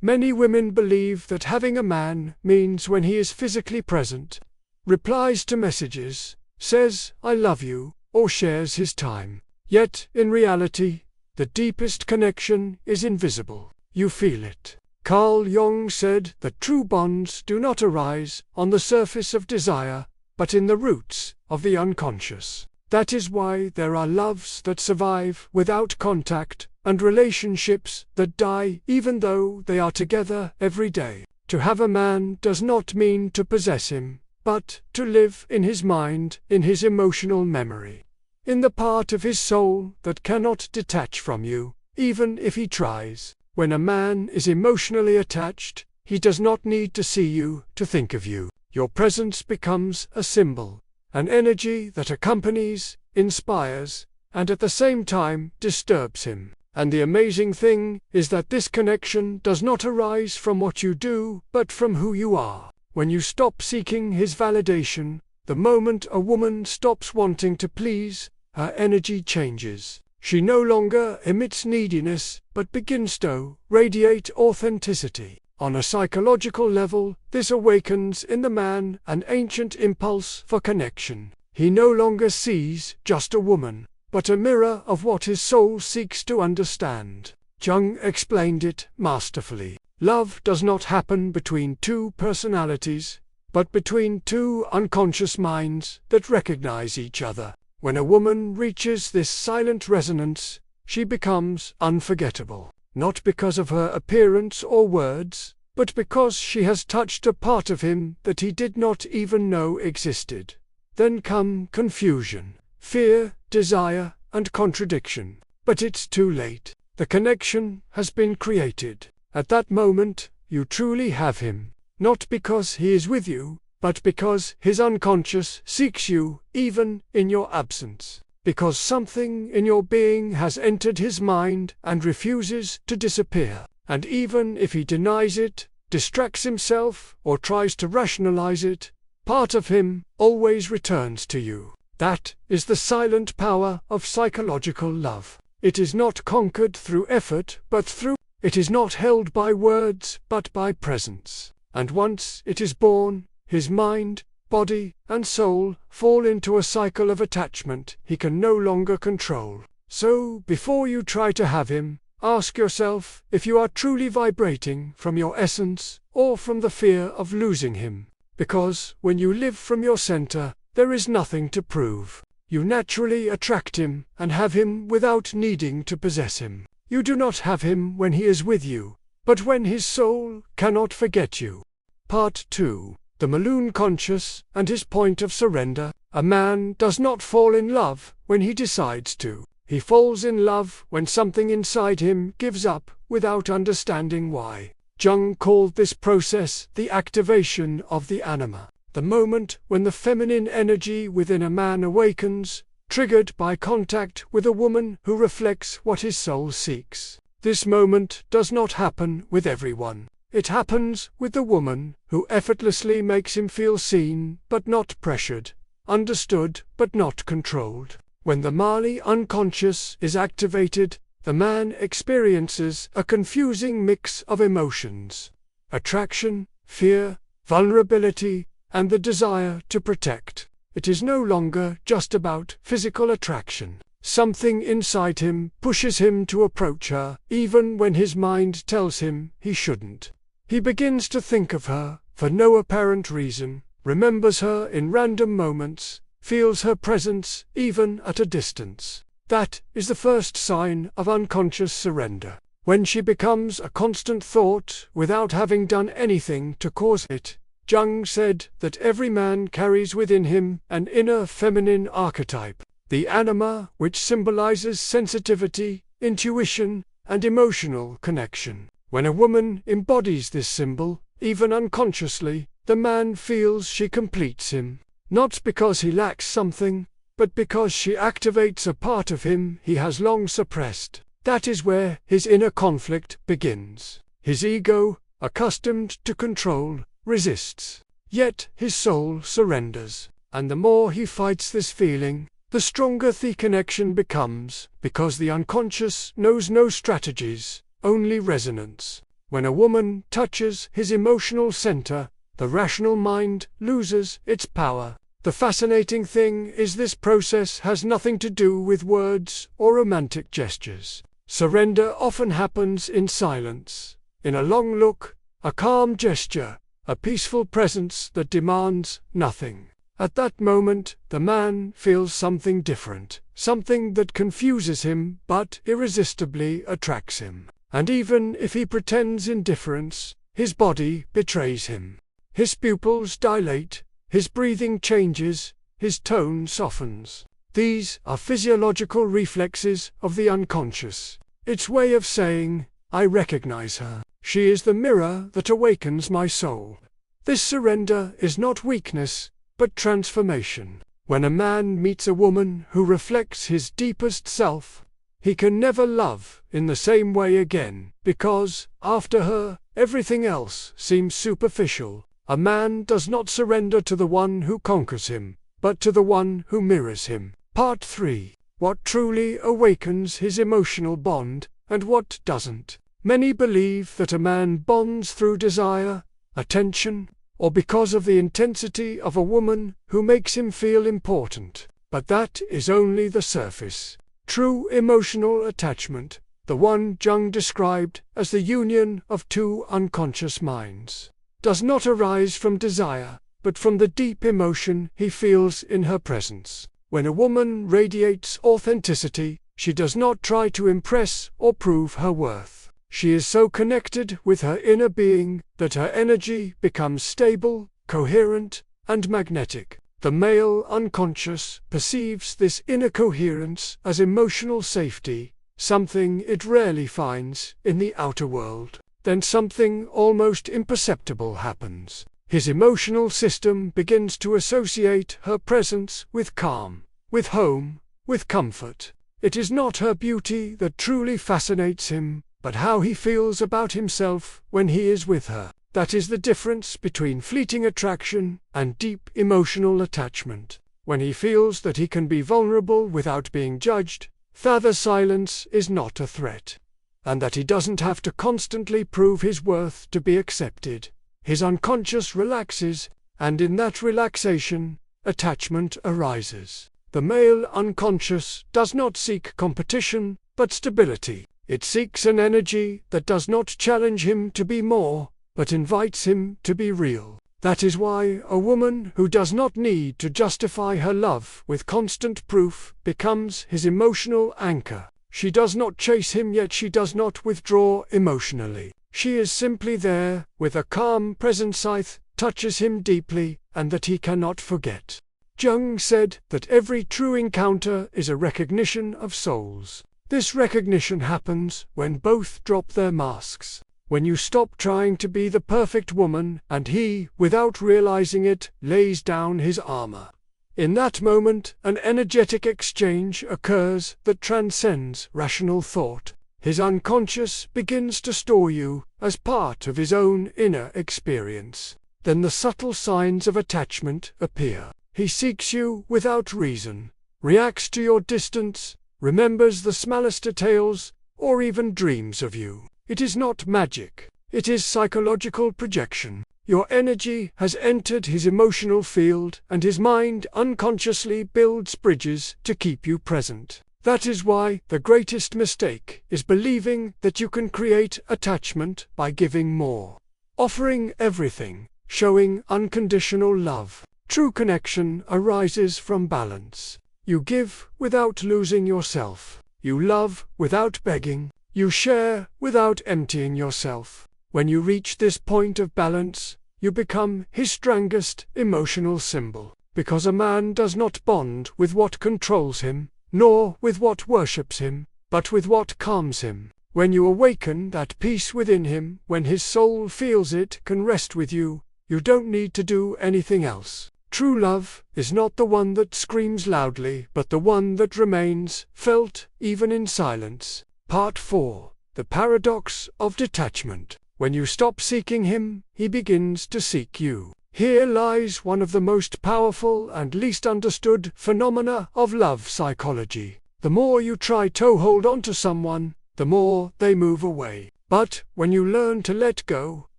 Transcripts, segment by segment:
Many women believe that having a man means when he is physically present, replies to messages, says, "I love you," or shares his time. Yet, in reality, the deepest connection is invisible. You feel it. Carl Jung said that true bonds do not arise on the surface of desire, but in the roots of the unconscious. That is why there are loves that survive without contact, and relationships that die even though they are together every day. To have a man does not mean to possess him, but to live in his mind, in his emotional memory, in the part of his soul that cannot detach from you, even if he tries. When a man is emotionally attached, he does not need to see you to think of you. Your presence becomes a symbol, an energy that accompanies, inspires, and at the same time disturbs him. And the amazing thing is that this connection does not arise from what you do, but from who you are. When you stop seeking his validation, the moment a woman stops wanting to please, her energy changes. She no longer emits neediness, but begins to radiate authenticity. On a psychological level, this awakens in the man an ancient impulse for connection. He no longer sees just a woman, but a mirror of what his soul seeks to understand. Jung explained it masterfully. Love does not happen between two personalities, but between two unconscious minds that recognize each other. When a woman reaches this silent resonance, she becomes unforgettable, not because of her appearance or words, but because she has touched a part of him that he did not even know existed. Then come confusion, fear, desire, and contradiction. But it's too late. The connection has been created. At that moment, you truly have him, not because he is with you, but because his unconscious seeks you even in your absence. Because something in your being has entered his mind and refuses to disappear. And even if he denies it, distracts himself, or tries to rationalize it, part of him always returns to you. That is the silent power of psychological love. It is not conquered through effort, but through. It is not held by words, but by presence. And once it is born, his mind, body, and soul fall into a cycle of attachment he can no longer control. So, before you try to have him, ask yourself if you are truly vibrating from your essence, or from the fear of losing him. Because, when you live from your center, there is nothing to prove. You naturally attract him, and have him without needing to possess him. You do not have him when he is with you, but when his soul cannot forget you. Part 2. The Maloon Conscious and his point of surrender. A man does not fall in love when he decides to. He falls in love when something inside him gives up without understanding why. Jung called this process the activation of the anima. The moment when the feminine energy within a man awakens, triggered by contact with a woman who reflects what his soul seeks. This moment does not happen with everyone. It happens with the woman who effortlessly makes him feel seen but not pressured, understood but not controlled. When the Mali unconscious is activated, the man experiences a confusing mix of emotions: attraction, fear, vulnerability, and the desire to protect. It is no longer just about physical attraction. Something inside him pushes him to approach her, even when his mind tells him he shouldn't. He begins to think of her, for no apparent reason, remembers her in random moments, feels her presence even at a distance. That is the first sign of unconscious surrender. When she becomes a constant thought without having done anything to cause it, Jung said that every man carries within him an inner feminine archetype, the anima, which symbolizes sensitivity, intuition, and emotional connection. When a woman embodies this symbol, even unconsciously, the man feels she completes him, not because he lacks something, but because she activates a part of him he has long suppressed. That is where his inner conflict begins. His ego, accustomed to control, resists. Yet his soul surrenders. And the more he fights this feeling, the stronger the connection becomes, because the unconscious knows no strategies, only resonance. When a woman touches his emotional center, the rational mind loses its power. The fascinating thing is this process has nothing to do with words or romantic gestures. Surrender often happens in silence, in a long look, a calm gesture, a peaceful presence that demands nothing. At that moment, the man feels something different, something that confuses him but irresistibly attracts him. And even if he pretends indifference, his body betrays him. His pupils dilate, his breathing changes, his tone softens. These are physiological reflexes of the unconscious. Its way of saying, I recognize her. She is the mirror that awakens my soul. This surrender is not weakness, but transformation. When a man meets a woman who reflects his deepest self, he can never love in the same way again, because, after her, everything else seems superficial. A man does not surrender to the one who conquers him, but to the one who mirrors him. Part 3. What truly awakens his emotional bond, and what doesn't. Many believe that a man bonds through desire, attention, or because of the intensity of a woman who makes him feel important. But that is only the surface. True emotional attachment, the one Jung described as the union of two unconscious minds, does not arise from desire, but from the deep emotion he feels in her presence. When a woman radiates authenticity, she does not try to impress or prove her worth. She is so connected with her inner being that her energy becomes stable, coherent, and magnetic. The male unconscious perceives this inner coherence as emotional safety, something it rarely finds in the outer world. Then something almost imperceptible happens. His emotional system begins to associate her presence with calm, with home, with comfort. It is not her beauty that truly fascinates him, but how he feels about himself when he is with her. That is the difference between fleeting attraction and deep emotional attachment. When he feels that he can be vulnerable without being judged, the silence is not a threat, and that he doesn't have to constantly prove his worth to be accepted. His unconscious relaxes, and in that relaxation, attachment arises. The male unconscious does not seek competition, but stability. It seeks an energy that does not challenge him to be more, but invites him to be real. That is why a woman who does not need to justify her love with constant proof becomes his emotional anchor. She does not chase him, yet she does not withdraw emotionally. She is simply there, with a calm presence that touches him deeply, and that he cannot forget. Jung said that every true encounter is a recognition of souls. This recognition happens when both drop their masks. When you stop trying to be the perfect woman, and he, without realizing it, lays down his armor. In that moment, an energetic exchange occurs that transcends rational thought. His unconscious begins to store you as part of his own inner experience. Then the subtle signs of attachment appear. He seeks you without reason, reacts to your distance, remembers the smallest details, or even dreams of you. It is not magic. It is psychological projection. Your energy has entered his emotional field, and his mind unconsciously builds bridges to keep you present. That is why the greatest mistake is believing that you can create attachment by giving more, offering everything, showing unconditional love. True connection arises from balance. You give without losing yourself. You love without begging. You share without emptying yourself. When you reach this point of balance, you become his strongest emotional symbol. Because a man does not bond with what controls him, nor with what worships him, but with what calms him. When you awaken that peace within him, when his soul feels it can rest with you, you don't need to do anything else. True love is not the one that screams loudly, but the one that remains, felt even in silence. Part 4. The Paradox of Detachment. When you stop seeking him, he begins to seek you. Here lies one of the most powerful and least understood phenomena of love psychology. The more you try to hold on to someone, the more they move away. But when you learn to let go,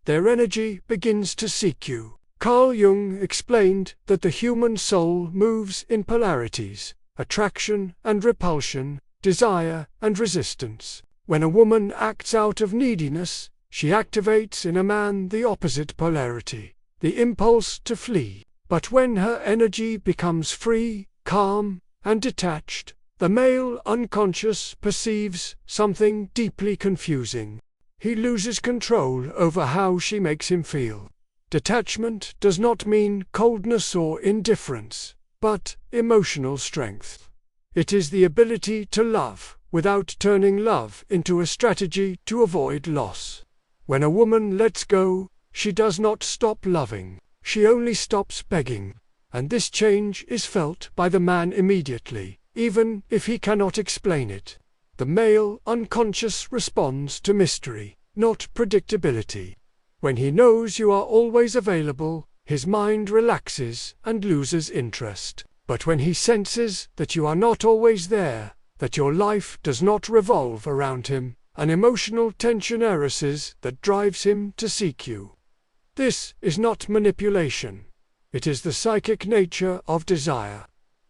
their energy begins to seek you. Carl Jung explained that the human soul moves in polarities: attraction and repulsion, desire and resistance. When a woman acts out of neediness, she activates in a man the opposite polarity, the impulse to flee. But when her energy becomes free, calm, and detached, the male unconscious perceives something deeply confusing. He loses control over how she makes him feel. Detachment does not mean coldness or indifference, but emotional strength. It is the ability to love without turning love into a strategy to avoid loss. When a woman lets go, she does not stop loving, she only stops begging. And this change is felt by the man immediately, even if he cannot explain it. The male unconscious responds to mystery, not predictability. When he knows you are always available, his mind relaxes and loses interest. But when he senses that you are not always there, that your life does not revolve around him, an emotional tension arises that drives him to seek you. This is not manipulation. It is the psychic nature of desire.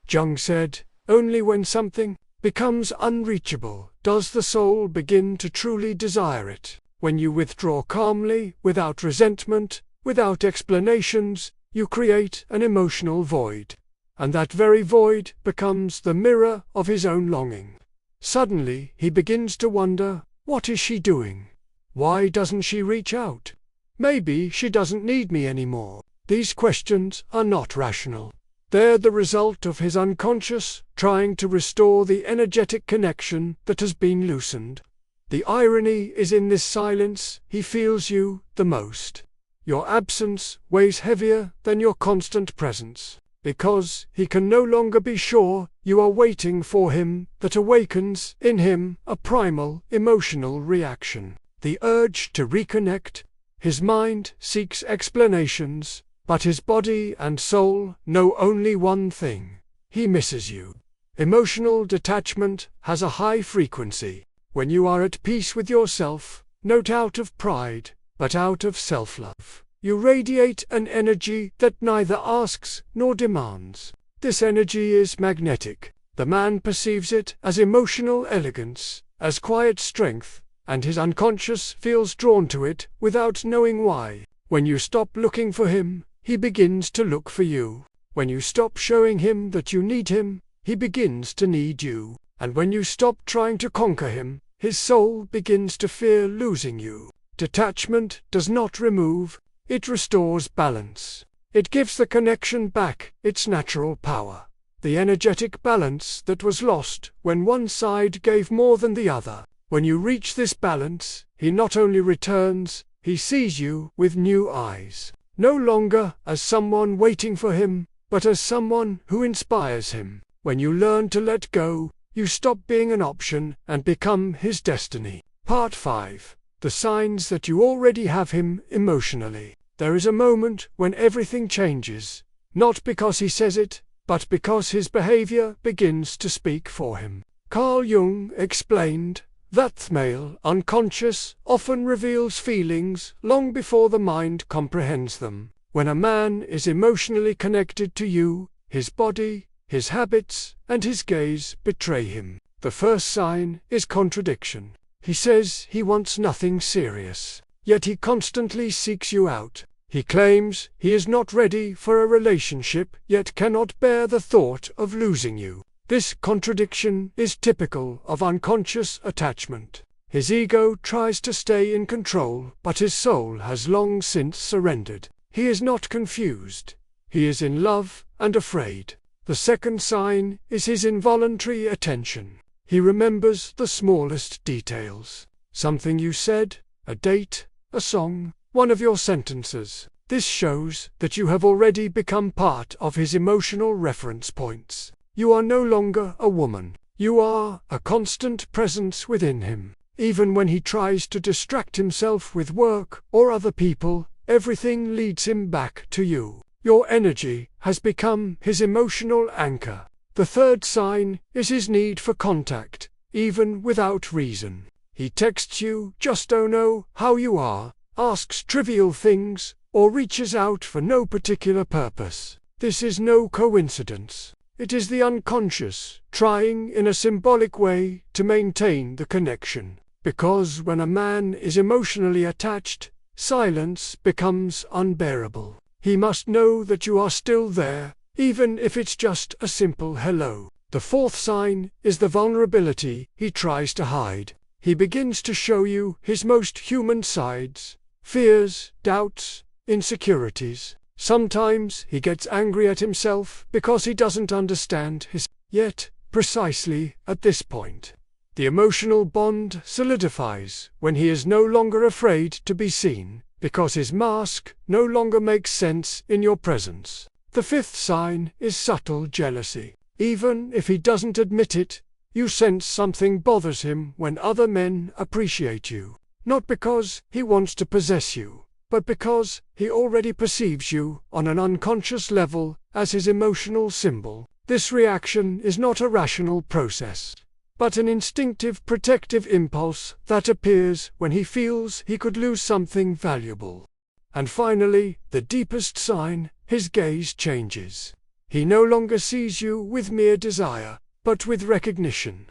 Jung said, "Only when something becomes unreachable does the soul begin to truly desire it. When you withdraw calmly, without resentment, without explanations, you create an emotional void. And that very void becomes the mirror of his own longing. Suddenly he begins to wonder, what is she doing? Why doesn't she reach out? Maybe she doesn't need me anymore." These questions are not rational. They're the result of his unconscious trying to restore the energetic connection that has been loosened. The irony is in this silence he feels you the most. Your absence weighs heavier than your constant presence, because he can no longer be sure you are waiting for him. That awakens in him a primal emotional reaction, the urge to reconnect. His mind seeks explanations, but his body and soul know only one thing: he misses you. Emotional detachment has a high frequency. When you are at peace with yourself, not out of pride, but out of self-love, you radiate an energy that neither asks nor demands. This energy is magnetic. The man perceives it as emotional elegance, as quiet strength, and his unconscious feels drawn to it without knowing why. When you stop looking for him, he begins to look for you. When you stop showing him that you need him, he begins to need you. And when you stop trying to conquer him, his soul begins to fear losing you. Detachment does not remove, it restores balance. It gives the connection back its natural power, the energetic balance that was lost when one side gave more than the other. When you reach this balance, he not only returns, he sees you with new eyes, no longer as someone waiting for him, but as someone who inspires him. When you learn to let go, you stop being an option and become his destiny. Part 5. The signs that you already have him emotionally. There is a moment when everything changes, not because he says it, but because his behavior begins to speak for him. Carl Jung explained that the male unconscious often reveals feelings long before the mind comprehends them. When a man is emotionally connected to you, his body, his habits, and his gaze betray him. The first sign is contradiction. He says he wants nothing serious, yet he constantly seeks you out. He claims he is not ready for a relationship, yet cannot bear the thought of losing you. This contradiction is typical of unconscious attachment. His ego tries to stay in control, but his soul has long since surrendered. He is not confused. He is in love and afraid. The second sign is his involuntary attention. He remembers the smallest details. Something you said, a date, a song, one of your sentences. This shows that you have already become part of his emotional reference points. You are no longer a woman. You are a constant presence within him. Even when he tries to distract himself with work or other people, everything leads him back to you. Your energy has become his emotional anchor. The third sign is his need for contact, even without reason. He texts you just don't know how you are, asks trivial things, or reaches out for no particular purpose. This is no coincidence. It is the unconscious trying in a symbolic way to maintain the connection. Because when a man is emotionally attached, silence becomes unbearable. He must know that you are still there, even if it's just a simple hello. The fourth sign is the vulnerability he tries to hide. He begins to show you his most human sides, fears, doubts, insecurities. Sometimes he gets angry at himself because he doesn't understand his. Yet, precisely at this point, the emotional bond solidifies when he is no longer afraid to be seen, because his mask no longer makes sense in your presence. The fifth sign is subtle jealousy. Even if he doesn't admit it, you sense something bothers him when other men appreciate you. Not because he wants to possess you, but because he already perceives you on an unconscious level as his emotional symbol. This reaction is not a rational process, but an instinctive protective impulse that appears when he feels he could lose something valuable. And finally, the deepest sign, his gaze changes. He no longer sees you with mere desire, but with recognition.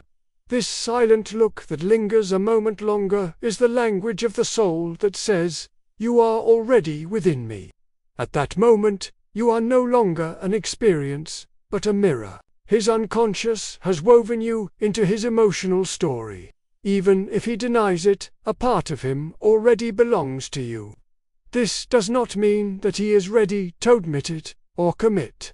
This silent look that lingers a moment longer is the language of the soul that says, "You are already within me." At that moment, you are no longer an experience, but a mirror. His unconscious has woven you into his emotional story. Even if he denies it, a part of him already belongs to you. This does not mean that he is ready to admit it or commit.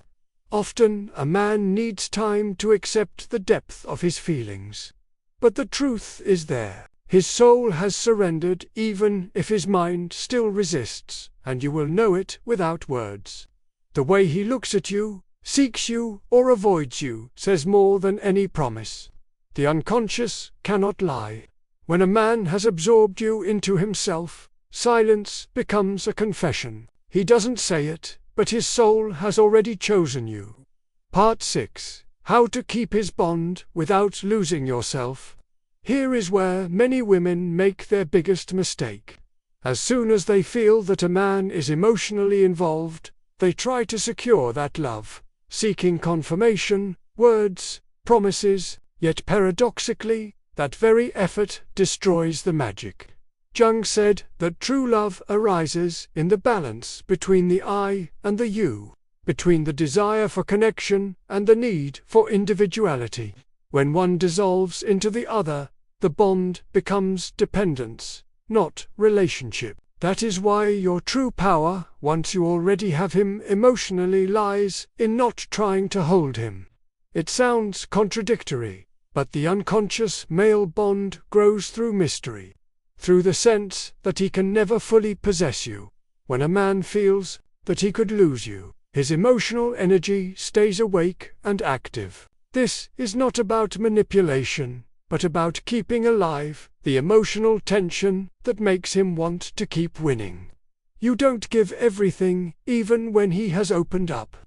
Often a man needs time to accept the depth of his feelings. But the truth is there. His soul has surrendered even if his mind still resists, and you will know it without words. The way he looks at you, seeks you, or avoids you says more than any promise. The unconscious cannot lie. When a man has absorbed you into himself, silence becomes a confession. He doesn't say it, but his soul has already chosen you. Part 6. How to keep his bond without losing yourself. Here is where many women make their biggest mistake. As soon as they feel that a man is emotionally involved, they try to secure that love, seeking confirmation, words, promises, yet paradoxically, that very effort destroys the magic. Jung said that true love arises in the balance between the I and the you, between the desire for connection and the need for individuality. When one dissolves into the other, the bond becomes dependence, not relationship. That is why your true power, once you already have him emotionally, lies in not trying to hold him. It sounds contradictory, but the unconscious male bond grows through mystery, through the sense that he can never fully possess you. When a man feels that he could lose you, his emotional energy stays awake and active. This is not about manipulation, but about keeping alive the emotional tension that makes him want to keep winning. You don't give everything, even when he has opened up.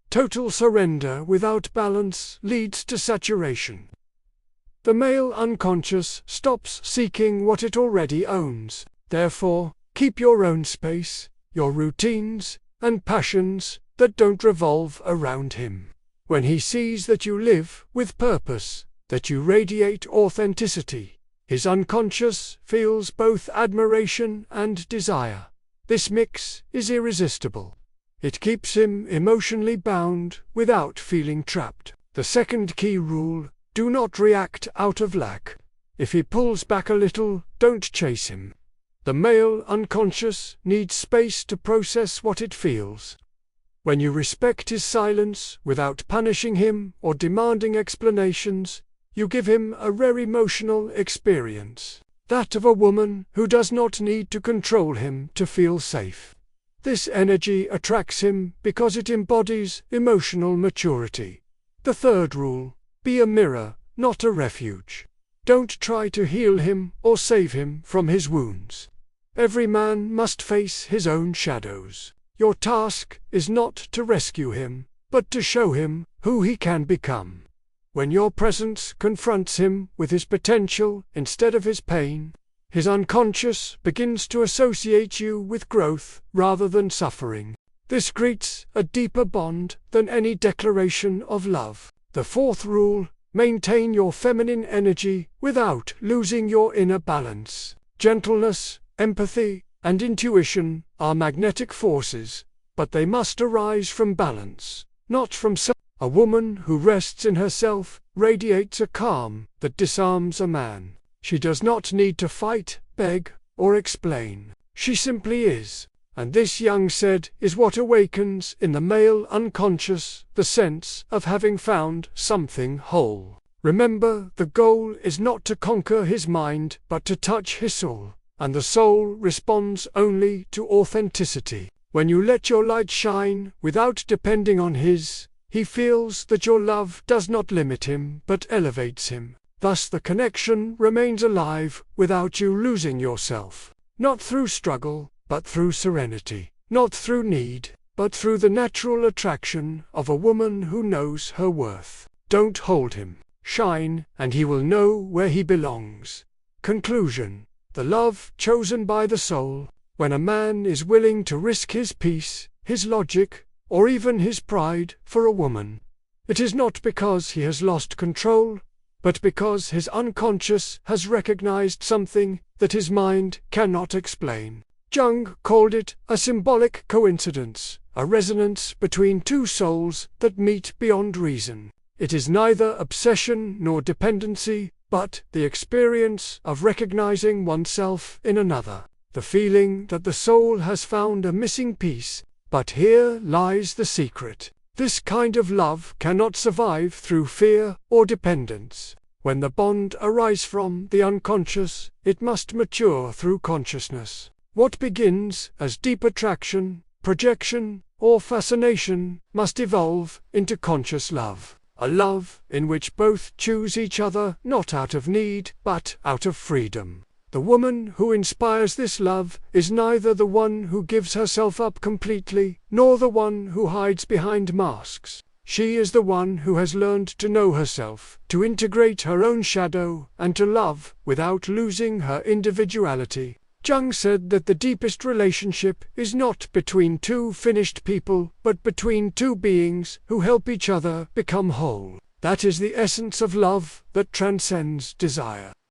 Total surrender without balance leads to saturation. The male unconscious stops seeking what it already owns. Therefore, keep your own space, your routines, and passions that don't revolve around him. When he sees that you live with purpose, that you radiate authenticity, his unconscious feels both admiration and desire. This mix is irresistible. It keeps him emotionally bound without feeling trapped. The second key rule: do not react out of lack. If he pulls back a little, don't chase him. The male unconscious needs space to process what it feels. When you respect his silence without punishing him or demanding explanations, you give him a rare emotional experience, that of a woman who does not need to control him to feel safe. This energy attracts him because it embodies emotional maturity. The third rule: be a mirror, not a refuge. Don't try to heal him or save him from his wounds. Every man must face his own shadows. Your task is not to rescue him, but to show him who he can become. when your presence confronts him with his potential instead of his pain, his unconscious begins to associate you with growth rather than suffering. This creates a deeper bond than any declaration of love. The fourth rule: maintain your feminine energy without losing your inner balance. Gentleness, empathy, and intuition are magnetic forces, but they must arise from balance, not from self. A woman who rests in herself radiates a calm that disarms a man. She does not need to fight, beg, or explain. She simply is. And this, Jung said, is what awakens in the male unconscious the sense of having found something whole. Remember, the goal is not to conquer his mind, but to touch his soul. And the soul responds only to authenticity. When you let your light shine without depending on his, he feels that your love does not limit him but elevates him. Thus the connection remains alive without you losing yourself. Not through struggle, but through serenity. Not through need, but through the natural attraction of a woman who knows her worth. Don't hold him. Shine, and he will know where he belongs. Conclusion: the love chosen by the soul, when a man is willing to risk his peace, his logic, or even his pride for a woman, it is not because he has lost control, but because his unconscious has recognized something that his mind cannot explain. Jung called it a symbolic coincidence, a resonance between two souls that meet beyond reason. It is neither obsession nor dependency, but the experience of recognizing oneself in another, the feeling that the soul has found a missing piece. But here lies the secret. This kind of love cannot survive through fear or dependence. When the bond arises from the unconscious, it must mature through consciousness. What begins as deep attraction, projection, or fascination must evolve into conscious love. A love in which both choose each other not out of need, but out of freedom. The woman who inspires this love is neither the one who gives herself up completely, nor the one who hides behind masks. She is the one who has learned to know herself, to integrate her own shadow, and to love without losing her individuality. Jung said that the deepest relationship is not between two finished people, but between two beings who help each other become whole. That is the essence of love that transcends desire.